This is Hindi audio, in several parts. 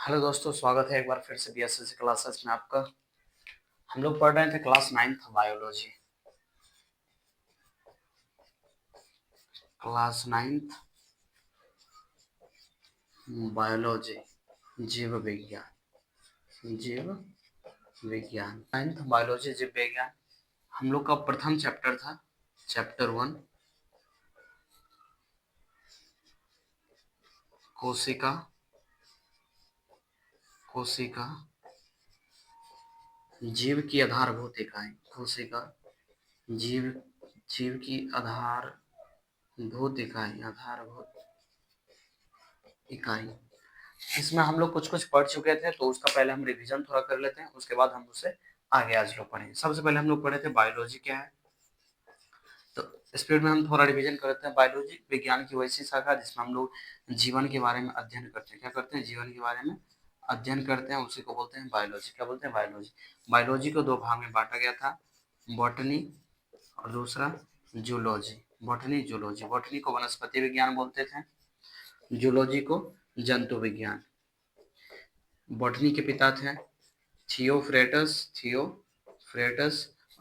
हेलो दोस्तों, स्वागत है एक बार फिर से बीएसएससी क्लासेस में आपका। हम लोग पढ़ रहे थे class 9th biology. Class 9th biology, जीव विज्ञान। जीव विज्ञान 9th बायोलॉजी जीव विज्ञान हम लोग का प्रथम चैप्टर था, चैप्टर 1, कोशिका। कोशिका जीव की आधारभूत इकाई। कोशिका जीव जीव की आधारभूत इकाई। इसमें हम लोग कुछ कुछ पढ़ चुके थे, तो उसका पहले हम रिवीजन थोड़ा कर लेते हैं, उसके बाद हम उसे आगे आज लोग पढ़ेंगे। सबसे पहले हम लोग पढ़े थे बायोलॉजी क्या है, तो स्पीड में हम थोड़ा रिवीजन करते हैं। बायोलॉजी विज्ञान की वैसी शाखा जिसमें हम लोग जीवन के बारे में अध्ययन करते हैं। क्या करते हैं? जीवन के बारे में अध्ययन करते हैं, उसी को बोलते हैं बायोलॉजी। क्या बोलते हैं? बायोलॉजी। बायोलॉजी को दो भाग में बांटा गया था, बॉटनी और दूसरा जूलॉजी। Botany, zoology. बॉटनी को वनस्पति विज्ञान बोलते थे, जूलॉजी को जंतु विज्ञान। बॉटनी के पिता थे थियोफ्रेटस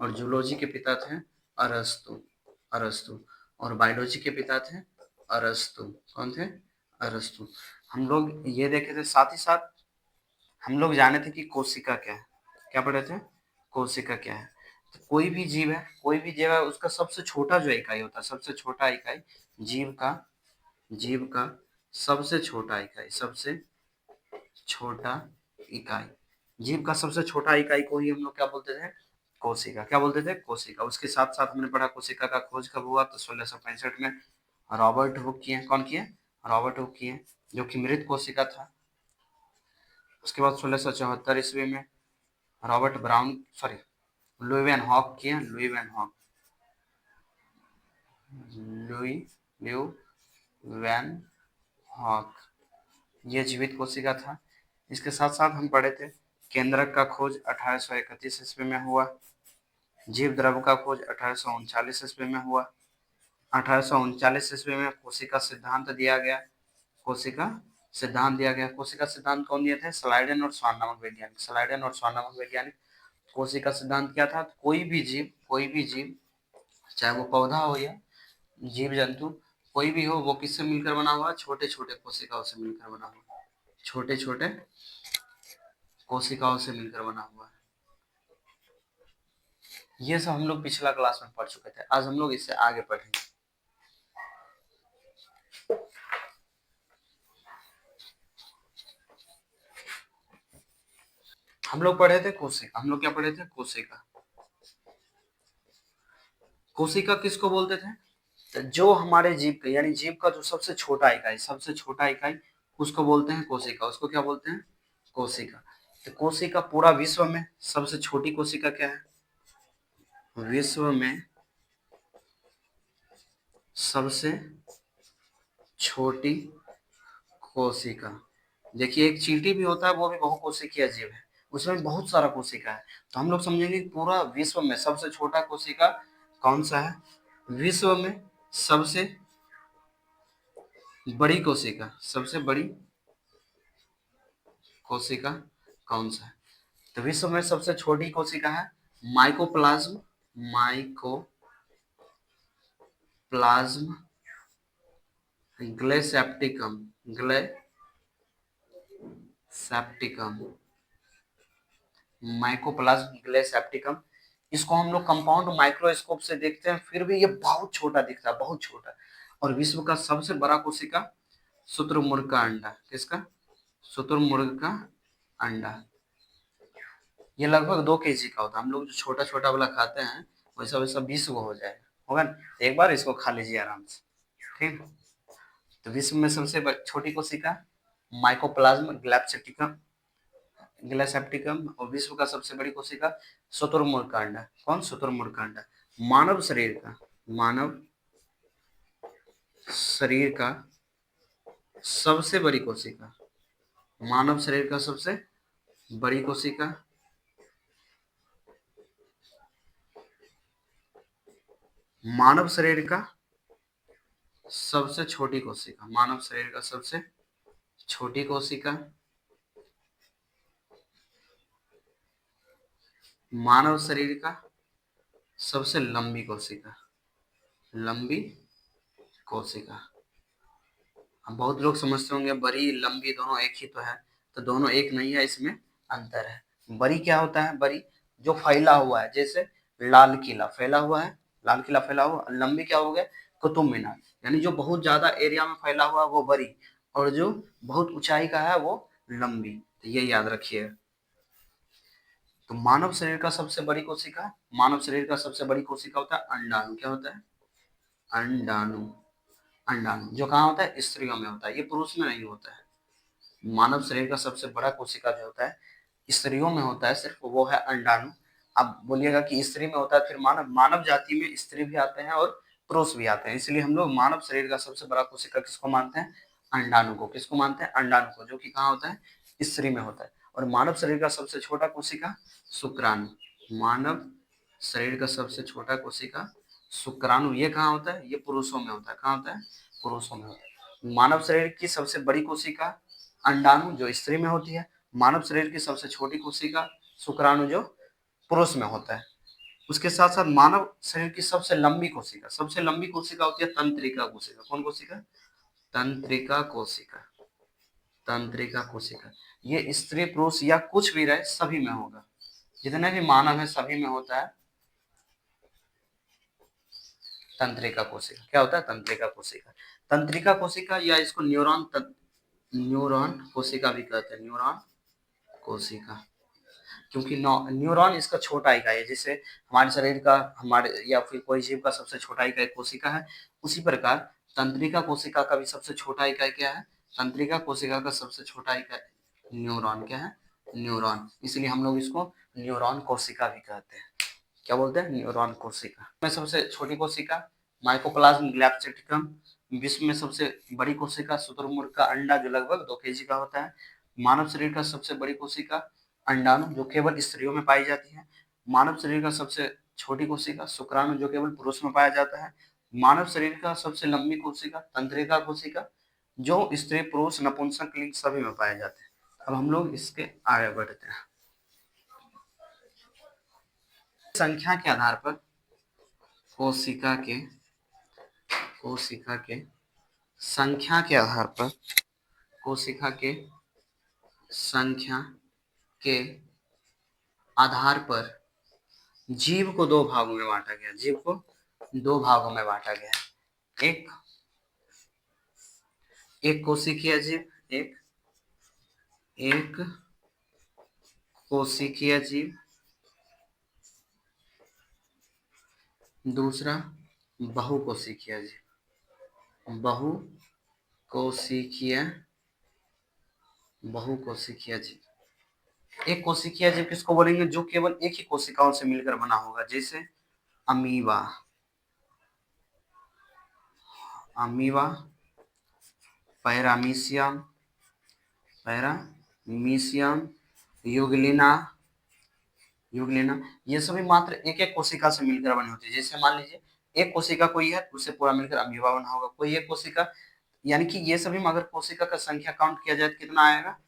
और जूलॉजी के पिता थे अरस्तु। और बायोलॉजी के पिता थे अरस्तु। कौन थे? अरस्तु। हम लोग ये देखे थे, साथ ही साथ हम लोग जाने थे कि कोशिका क्या है। क्या पढ़े थे? कोशिका क्या है। तो कोई भी जीव है, कोई भी जीव है, उसका सबसे छोटा जो इकाई होता है, सबसे छोटा इकाई जीव का सबसे छोटा इकाई जीव का सबसे छोटा इकाई को ही हम लोग क्या बोलते थे? कोशिका। क्या बोलते थे? कोशिका। उसके साथ साथ हमने पढ़ा कोशिका का खोज कब हुआ, तो 1665 में रॉबर्ट हुक किए। कौन किए? रॉबर्ट हुक किए, जो कि मृत कोशिका था। उसके बाद 1674 ईस्वी में Robert Brown sorry Leeuwenhoek किए। लुई ल्यू वैन हॉक, ये जीवित कोशिका था। इसके साथ साथ हम पढ़े थे केंद्रक का खोज 1831 ईस्वी में हुआ। जीव द्रव का खोज 1839 ईस्वी में हुआ। 1839 ईस्वी में कोशिका सिद्धांत दिया गया। कोशिका सिद्धांत कौन दिए थे? स्लाइडेन और स्वान नामक वैज्ञानिक। कोशिका सिद्धांत क्या था? कोई भी जीव, चाहे वो पौधा हो या जीव जंतु, कोई भी हो, वो किससे मिलकर बना हुआ? छोटे छोटे कोशिकाओं से मिलकर बना हुआ। छोटे छोटे कोशिकाओं से मिलकर बना हुआ है। ये सब हम लोग पिछला क्लास में पढ़ चुके थे। आज हम लोग इससे आगे पढ़ेंगे। हम लोग पढ़े थे कोशिका। हम लोग क्या पढ़े थे? कोशिका। कोशिका किसको बोलते थे? तो जो हमारे जीव का, यानी जीव का जो सबसे छोटा इकाई, उसको बोलते हैं कोशिका। उसको क्या बोलते हैं? कोशिका। तो कोशिका पूरा विश्व में सबसे छोटी कोशिका क्या है? विश्व में सबसे छोटी कोशिका। देखिए, एक चींटी भी होता है, वो भी बहुकोशिकीय जीव है, उसमें बहुत सारा कोशिका है। तो हम लोग समझेंगे कि पूरा विश्व में सबसे छोटा कोशिका कौन सा है? विश्व में सबसे बड़ी कोशिका, सबसे बड़ी कोशिका कौन सा है? तो विश्व में सबसे छोटी कोशिका है माइकोप्लाज्म। माइकोप्लाज्म ग्लेसेप्टिकम। ग्लेसेप्टिकम माइकोप्लाज्म ग्लेसेप्टिकम। इसको हम लोग कंपाउंड माइक्रोस्कोप से देखते हैं, फिर भी ये बहुत छोटा दिखता है, बहुत छोटा। और विश्व का सबसे बड़ा कोशिका शुतुरमुर्ग का अंडा। किसका? शुतुरमुर्ग का अंडा। ये लगभग 2 kg का होता है। हम लोग जो छोटा छोटा वाला खाते हैं, वैसा वैसा 20 गो हो जाएगा, होगा ना? एक बार इसको खा लीजिए आराम से। ठीक। तो विश्व में सबसे छोटी कोशिका माइकोप्लाज्म ग्लेसेप्टिकम, और विश्व का सबसे बड़ी कोशिका शुतुरमुर्ग का अंडा। कौन? शुतुरमुर्ग का अंडा। मानव शरीर का सबसे बड़ी कोशिका, मानव शरीर का सबसे बड़ी कोशिका, मानव शरीर का सबसे छोटी कोशिका, मानव शरीर का सबसे छोटी कोशिका, मानव शरीर का सबसे लंबी कोशिका, लंबी कोशिका। अब बहुत लोग समझते होंगे बड़ी लंबी दोनों एक ही तो है, तो दोनों एक नहीं है, इसमें अंतर है। बड़ी क्या होता है? बड़ी जो फैला हुआ है, जैसे लाल किला फैला हुआ है, लाल किला फैला हुआ। लंबी क्या हो गया? कुतुब मीनार, यानी जो बहुत ज्यादा एरिया में फैला हुआ है वो बड़ी, और जो बहुत ऊंचाई का है वो लंबी। तो ये याद रखिए। तो मानव शरीर का सबसे बड़ी कोशिका, मानव शरीर का सबसे बड़ी कोशिका होता है अंडाणु। क्या होता है? अंडाणु। अंडाणु जो कहाँ होता है? स्त्रियों में होता है, ये पुरुष में नहीं होता है। मानव शरीर का सबसे बड़ा कोशिका जो होता है स्त्रियों में होता है, सिर्फ वो है अंडाणु। अब बोलिएगा कि स्त्री में होता है, फिर मानव मानव जाति में स्त्री भी आते हैं और पुरुष भी आते हैं, इसलिए हम लोग मानव शरीर का सबसे बड़ा कोशिका किसको मानते हैं? अंडाणु को। किसको मानते हैं? अंडाणु को, जो कि कहाँ होता है? स्त्री में होता है। और मानव शरीर का सबसे छोटा कोशिका शुक्राणु। मानव शरीर का सबसे छोटा कोशिका शुक्राणु, ये कहाँ होता है? ये पुरुषों में होता है। कहाँ होता है? पुरुषों में होता है। मानव शरीर की सबसे बड़ी कोशिका अंडाणु, जो स्त्री में होती है। मानव शरीर की सबसे छोटी कोशिका शुक्राणु, जो पुरुष में होता है। उसके साथ साथ मानव शरीर की सबसे लंबी कोशिका, सबसे लंबी कोशिका होती है तंत्रिका कोशिका। कौन कोशिका? तंत्रिका कोशिका। तंत्रिका कोशिका, ये स्त्री पुरुष या कुछ भी रहे सभी में होगा, जितने भी मानव है सभी में होता है तंत्रिका कोशिका। क्या होता है? तंत्रिका कोशिका। तंत्रिका कोशिका या इसको न्यूरॉन कोशिका भी कहते हैं, न्यूरॉन कोशिका। क्योंकि न्यूरॉन इसका छोटा इकाई है, जैसे हमारे शरीर का, हमारे या फिर कोई जीव का सबसे छोटा इकाई कोशिका है, उसी प्रकार तंत्रिका कोशिका का भी सबसे छोटा इकाई क्या है? तंत्रिका कोशिका का सबसे छोटा इकाई न्यूरॉन। क्या है? न्यूरॉन। इसलिए हम लोग इसको न्यूरॉन कोशिका भी कहते हैं। क्या बोलते हैं? न्यूरॉन कोशिका। में सबसे छोटी कोशिका माइकोप्लाज्म ग्लैप्सिडिकम। विश्व में सबसे बड़ी कोशिका शुतुरमुर्ग का अंडा, जो लगभग 2 kg का होता है। मानव शरीर का सबसे बड़ी कोशिका अंडाणु, जो केवल स्त्रियों में पाई जाती है। मानव शरीर का सबसे छोटी कोशिका शुक्राणु, जो केवल पुरुष में पाया जाता है। मानव शरीर का सबसे लंबी कोशिका तंत्रिका कोशिका, जो स्त्री पुरुष नपुंसक लिंग सभी में पाए जाते हैं। अब हम लोग इसके आगे बढ़ते हैं। संख्या के आधार पर कोशिका के संख्या के आधार पर कोशिका के संख्या के आधार पर जीव को 2 भागों में बांटा गया। जीव को 2 भागों में बांटा गया। एक कोशिकीय जीव, एक कोशिकीय जीव, दूसरा बहुकोशिकीय जीव। बहुकोशिकीय जीव। एक कोशिकीय जीव किसको बोलेंगे? जो केवल एक ही कोशिकाओं से मिलकर बना होगा, जैसे अमीबा, पैरामीशियम, यूग्लिना, ये सभी मात्र एक एक कोशिका से मिलकर बनी होती है। जैसे मान लीजिए एक कोशिका कोई है, उससे पूरा मिलकर अमीबा बना होगा। कोई एक कोशिका, यानी कि ये सभी में अगर कोशिका का संख्या काउंट किया जाए तो कितना आएगा?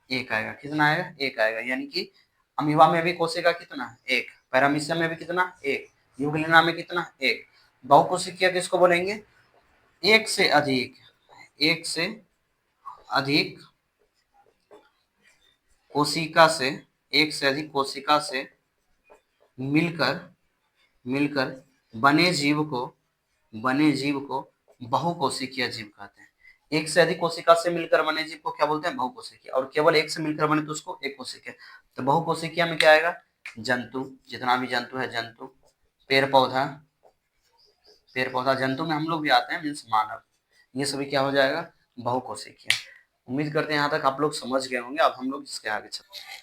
एक आएगा। कितना आएगा? एक आएगा। यानी कि अमीबा में भी कोशिका कितना है? एक। पैरामीशियम में भी कितना? एक। यूग्लिना में कितना? एक। बहुकोशिकीय किसको बोलेंगे? एक से अधिक कोशिका से, एक से अधिक कोशिका से मिलकर बने जीव को बहुकोशिकीय जीव कहते हैं। एक से अधिक कोशिका से मिलकर बने जीव को क्या बोलते हैं? बहुकोशिकीय। और केवल एक से मिलकर बने तो उसको एक कोशिकीय। तो बहुकोशिकीय में क्या आएगा? जंतु, जितना भी जंतु है, जंतु, पेड़ पौधा जंतु में हम लोग भी आते हैं, मीन्स मानव, ये सभी क्या हो जाएगा? बहुकोशिकीय। उम्मीद करते हैं यहाँ तक आप लोग समझ गए होंगे। अब हम लोग इसके आगे चलते हैं।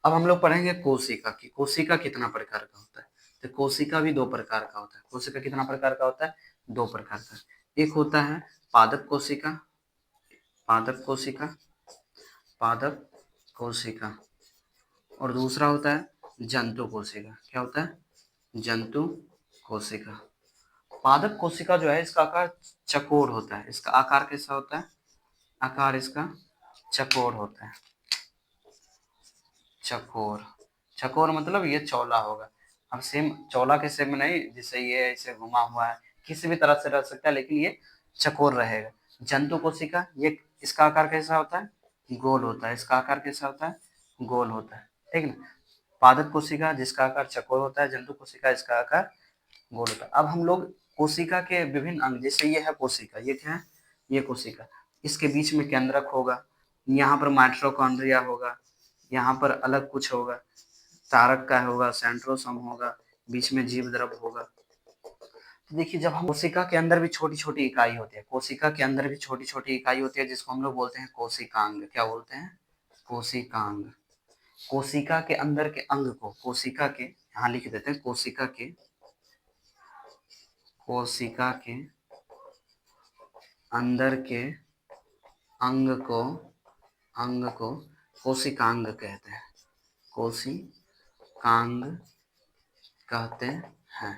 अब हम लोग पढ़ेंगे कोशिका की। कोशिका कितना प्रकार का होता है? तो कोशिका भी 2 प्रकार का होता है। कोशिका कितना प्रकार का होता है? 2 प्रकार का। एक होता है पादप कोशिका, पादप कोशिका, पादप कोशिका, और दूसरा होता है जंतु कोशिका। क्या होता है? जंतु कोशिका। पादप कोशिका जो है, इसका आकार चकोर होता है। इसका आकार कैसा होता है? आकार इसका चकोर होता है, चकोर। चकोर मतलब ये चौला होगा। अब सेम चौला के सेम नहीं, जिससे ये ऐसे घुमा हुआ है, किसी भी तरह से रह सकता है, लेकिन ये चकोर रहेगा। जंतु कोशिका, ये इसका आकार कैसा होता है? गोल होता है। इसका आकार कैसा होता है? गोल होता है, ठीक ना। पादप कोशिका जिसका आकार चकोर होता है, जंतु कोशिका इसका आकार गोल होता है। अब हम लोग कोशिका के विभिन्न अंग, जैसे ये है कोशिका, ये क्या है? ये कोशिका। इसके बीच में केंद्रक होगा, यहाँ पर माइटोकॉन्ड्रिया होगा, यहाँ पर अलग कुछ होगा, तारक का होगा, सेंट्रोसोम होगा, बीच में जीव द्रव होगा। तो देखिए, जब हम कोशिका के अंदर भी छोटी छोटी इकाई होती है, कोशिका के अंदर भी छोटी छोटी इकाई होती है, जिसको हम लोग बोलते हैं कोशिकांग। क्या बोलते हैं? कोशिकांग। कोशिका के अंदर के अंग को, कोशिका के, यहाँ लिख देते हैं, कोशिका के अंदर के अंग को कोशिकांग कहते हैं। कोशिकांग कहते हैं।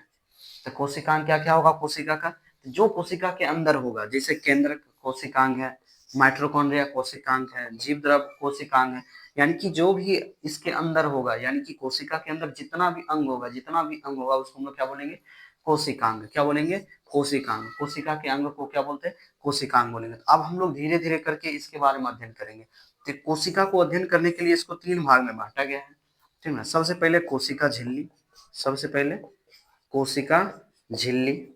तो कोशिकांग क्या क्या होगा कोशिका का? जो कोशिका के अंदर होगा, जैसे केंद्रक कोशिकांग है, माइटोकॉन्ड्रिया कोशिकांग है, जीवद्रव कोशिकांग है। यानी कि जो भी इसके अंदर होगा, यानी कि कोशिका के अंदर जितना भी अंग होगा उसको हम लोग क्या बोलेंगे? कोशिकांग। क्या बोलेंगे? कोशिकांग। कोशिका के अंग को क्या बोलते हैं? कोशिकांग बोलेंगे। तो अब हम लोग धीरे धीरे करके इसके बारे में अध्ययन करेंगे। तो कोशिका को अध्ययन करने के लिए इसको 3 भाग में बांटा गया है, ठीक है। सबसे पहले कोशिका झिल्ली, सबसे पहले कोशिका झिल्ली,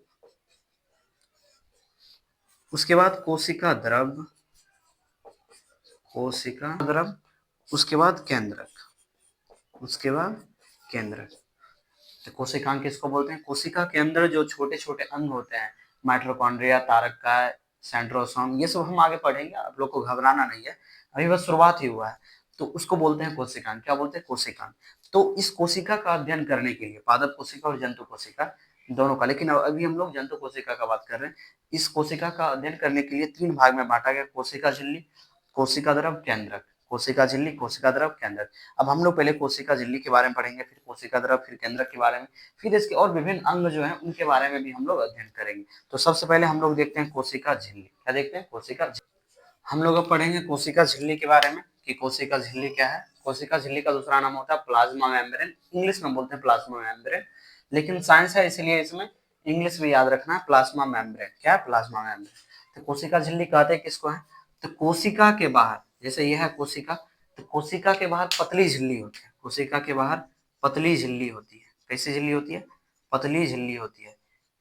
उसके बाद कोशिका द्रव, उसके बाद केंद्रक। तो कोशिकांग किसको बोलते हैं? कोशिका के अंदर जो छोटे छोटे अंग होते हैं, माइटोकॉन्ड्रिया, तारक, सेंट्रोसोम, ये सब हम आगे पढ़ेंगे, आप लोग को घबराना नहीं है, अभी बस शुरुआत ही हुआ है। तो उसको बोलते हैं कोशिकांग। क्या बोलते हैं? कोशिकांग। तो इस कोशिका का अध्ययन करने के लिए, पादप कोशिका और जंतु कोशिका दोनों का, लेकिन अभी हम लोग जंतु कोशिका का बात कर रहे हैं। इस कोशिका का अध्ययन करने के लिए 3 भाग में बांटा गया, कोशिका झिल्ली, कोशिका द्रव, केंद्रक। कोशिका झिल्ली, कोशिका द्रव, केंद्रक। अब हम लोग पहले कोशिका झिल्ली के बारे में पढ़ेंगे, फिर कोशिका द्रव, फिर केंद्रक के बारे में, फिर इसके और विभिन्न अंग जो हैं उनके बारे में भी हम लोग अध्ययन करेंगे। तो सबसे पहले हम लोग देखते हैं कोशिका झिल्ली। क्या देखते हैं? कोशिका झिल्ली। हम लोग अब पढ़ेंगे कोशिका झिल्ली के बारे में कि कोशिका झिल्ली क्या है। कोशिका झिल्ली का दूसरा नाम होता है प्लाज्मा मेम्ब्रेन, इंग्लिश में बोलते हैं प्लाज्मा मेम्ब्रेन, लेकिन साइंस है इसलिए इसमें इंग्लिश भी याद रखना है, प्लाज्मा मेम्ब्रेन। क्या है? Plasma membrane. तो कोशिका झिल्ली कहते हैं किसको है? तो कोशिका के बाहर, जैसे यह है कोशिका, तो कोशिका के बाहर पतली झिल्ली होती है, कोशिका के बाहर पतली झिल्ली होती है। कैसी झिल्ली होती है? पतली झिल्ली होती है।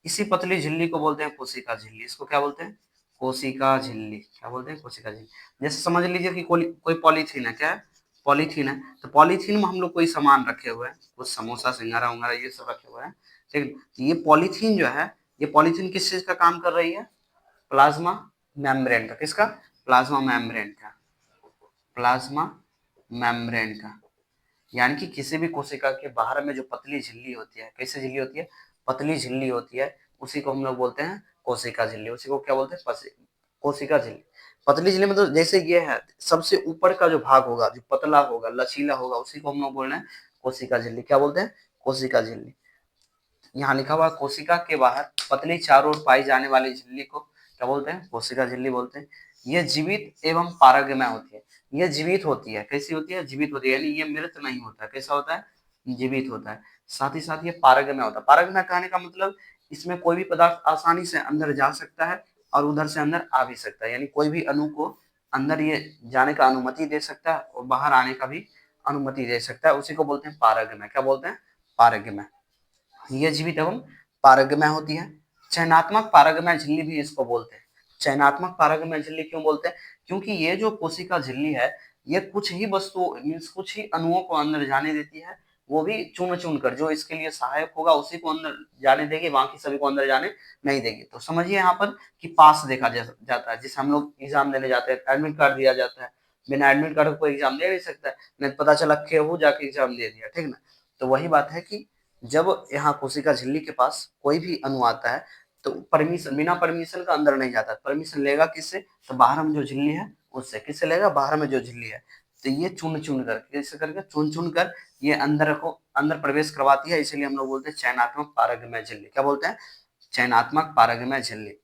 इसी पतली झिल्ली को बोलते हैं कोशिका झिल्ली। इसको क्या बोलते हैं? कोशिका झिल्ली। क्या बोलते हैं? कोशिका झिल्ली। जैसे समझ लीजिए कि कोई पॉलीथीन है। क्या है? पॉलीथीन है। तो पॉलीथीन में हम लोग कोई सामान रखे हुए हैं, कुछ समोसा, सिंघारा उंगारा ये सब रखे हुए हैं, ठीक है। ये पॉलीथीन जो है, ये पॉलीथीन किस चीज का काम कर रही है? प्लाज्मा मेम्ब्रेन का। किसका? प्लाज्मा मेम्ब्रेन का। प्लाज्मा मेम्ब्रेन का। यानी कि किसी भी कोशिका के बाहर में जो पतली झिल्ली होती है, कैसी झिल्ली होती है? पतली झिल्ली होती है, उसी को हम लोग बोलते हैं कोशिका झिल्ली। उसी को क्या बोलते हैं? कोशिका झिल्ली। पतली झिल्ली मतलब जैसे ये है, सबसे ऊपर का जो भाग होगा, जो पतला होगा, लचीला होगा, उसी को हम लोग बोल रहे हैं कोशिका झिल्ली। क्या बोलते हैं? कोशिका झिल्ली। यहाँ लिखा हुआ कोशिका के बाहर पतली चारों ओर पाई जाने वाली झिल्ली को क्या बोलते हैं? कोशिका झिल्ली बोलते हैं। ये जीवित एवं पारगमय होती है। ये जीवित होती है। कैसी होती है? जीवित होती है, यानी ये मृत नहीं होता। कैसा होता है? जीवित होता है। साथ ही साथ ये पारगमय होता है। पारगमय कहने का मतलब इसमें कोई भी पदार्थ आसानी से अंदर जा सकता है और उधर से अंदर आ भी सकता है, यानी कोई भी अणु को अंदर ये जाने का अनुमति दे सकता है और बाहर आने का भी अनुमति दे सकता है। उसी को बोलते हैं पारगमय। क्या बोलते हैं? पारगमय। ये जीवित एवं पारगमय होती है। चयनात्मक पारगमय झिल्ली भी इसको बोलते हैं। चयनात्मक पारगमय झिल्ली क्यों बोलते हैं? क्योंकि ये जो कोशिका झिल्ली है, ये कुछ ही वस्तु मीन्स कुछ ही अणुओं को अंदर जाने देती है, वो भी चुन चुन कर, जो इसके लिए सहायक होगा उसी को अंदर जाने देगी, बाकी सभी को अंदर जाने नहीं देगी। तो समझिए यहाँ पर कि पास देखा जाता है, जिसे हम लोग एग्जाम देने जाते हैं, एडमिट कार्ड दिया जाता है। बिना एडमिट कार्ड को एग्जाम दे नहीं सकता है, नहीं पता चला खेहू जाके एग्जाम दे दिया, ठीक ना। तो वही बात है कि जब यहाँ कोशिका झिल्ली के पास कोई भी अणु आता है तो परमिशन, बिना परमिशन का अंदर नहीं जाता। परमिशन लेगा किससे? तो बाहर में जो झिल्ली है उससे। किससे लेगा? बाहर में जो झिल्ली है। तो ये चुन चुन कर, कैसे करके? चुन चुन कर ये अंदर प्रवेश करवाती है, इसीलिए हम लोग बोलते हैं चयनात्मक पारगमय झिल्ली। क्या बोलते हैं? चयनात्मक पारगमय झिल्ली।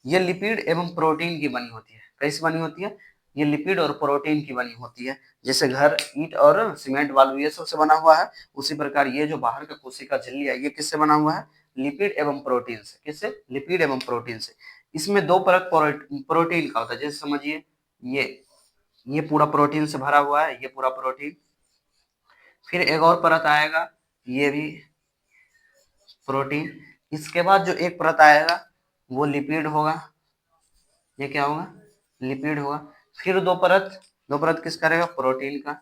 ये लिपिड एवं प्रोटीन की बनी होती है। कैसी बनी होती है? ये लिपिड और प्रोटीन की बनी होती है। जैसे घर ईंट और सीमेंट बालू ये सब से बना हुआ है, उसी प्रकार ये जो बाहर का कोशिका झिल्ली है ये किससे बना हुआ है? लिपिड एवं प्रोटीन से। किससे? लिपिड एवं प्रोटीन से। इसमें दो परत प्रोटीन का होता है। जैसे समझिए ये पूरा प्रोटीन से भरा हुआ है, ये पूरा प्रोटीन। फिर एक और परत आएगा, ये भी प्रोटीन। इसके बाद जो एक परत आएगा वो लिपिड होगा। ये क्या होगा? लिपिड होगा। फिर दो परत किसका रहेगा? प्रोटीन का।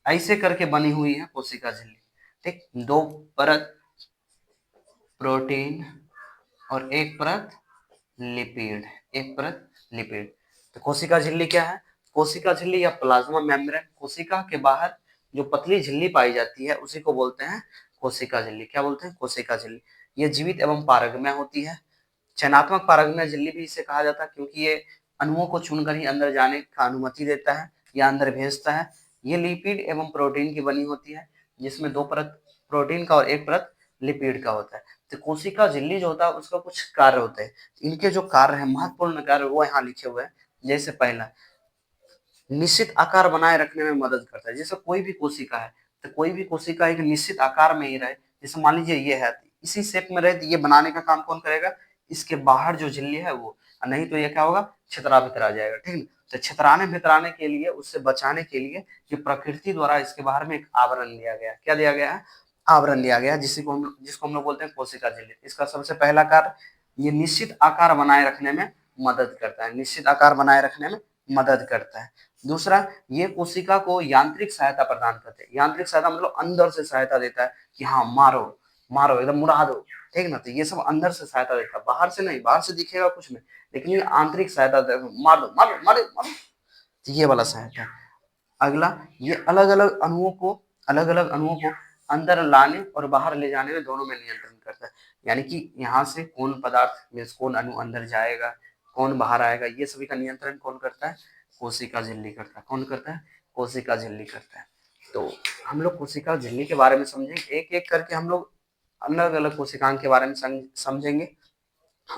ऐसे करके बनी हुई है कोशिका झिल्ली। ठीक, दो परत प्रोटीन और एक परत लिपिड, एक परत लिपिड। तो कोशिका झिल्ली क्या है? कोशिका झिल्ली या प्लाज्मा मेम्ब्रेन, कोशिका के बाहर जो पतली झिल्ली पाई जाती है उसी को बोलते हैं कोशिका झिल्ली। क्या बोलते हैं? कोशिका झिल्ली। ये जीवित एवं पारगम्य होती है। चयनात्मक पारगम्य झिल्ली भी इसे कहा जाता है क्योंकि ये अणुओं को चुनकर ही अंदर जाने का अनुमति देता है या अंदर भेजता है। ये लिपिड एवं प्रोटीन की बनी होती है, जिसमें दो परत प्रोटीन का और एक परत लिपिड का होता है। तो कोशिका झिल्ली जो होता है उसका कुछ कार्य होते हैं। इनके जो कार्य है, महत्वपूर्ण कार्य, वो यहाँ लिखे हुए हैं। जैसे पहला, निश्चित आकार बनाए रखने में मदद करता है। जैसे कोई भी कोशिका है तो कोई भी कोशिका एक निश्चित आकार में ही रहे। जैसे मान लीजिए ये है, इसी शेप में रहे तो ये बनाने का काम कौन करेगा? इसके बाहर जो झिल्ली है वो। नहीं तो ये क्या होगा? छितरा भितरा जाएगा। ठीक है, तो छितराने भितराने के लिए, उससे बचाने के लिए ये प्रकृति द्वारा इसके बाहर में एक आवरण दिया गया है। क्या दिया गया है? आवरण दिया गया है, जिसको हम लोग बोलते हैं कोशिका झिल्ली। इसका सबसे पहला कार्य, ये निश्चित आकार बनाए रखने में मदद करता है। निश्चित आकार बनाए रखने में मदद करता है। दूसरा, ये कोशिका को यांत्रिक सहायता प्रदान करते हैं। यांत्रिक सहायता मतलब अंदर से सहायता देता है कि हाँ मारो मारो, एकदम मुड़ा दो। ठीक ना, तो ये सब अंदर से सहायता देता है, बाहर से नहीं। बाहर से दिखेगा कुछ नहीं, लेकिन ये आंतरिक सहायता मार दो मारो मारो मारो, तो ये वाला सहायता। अगला, ये अलग अलग अणुओं को अंदर लाने और बाहर ले जाने में दोनों में नियंत्रण करता है। यानी कि यहाँ से कौन पदार्थ में कौन अणु अंदर जाएगा, कौन बाहर आएगा, ये सभी का नियंत्रण कौन करता है? कोशिका झिल्ली करता है। कौन करता है? कोशिका झिल्ली करता है। तो हम लोग कोशिका झिल्ली के बारे में समझेंगे, एक एक करके हम लोग अलग अलग कोशिकाओं के बारे में समझेंगे।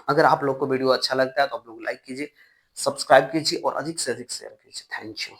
अगर आप लोग को वीडियो अच्छा लगता है तो आप लोग लाइक कीजिए, सब्सक्राइब कीजिए और अधिक से अधिक शेयर कीजिए। Thank you.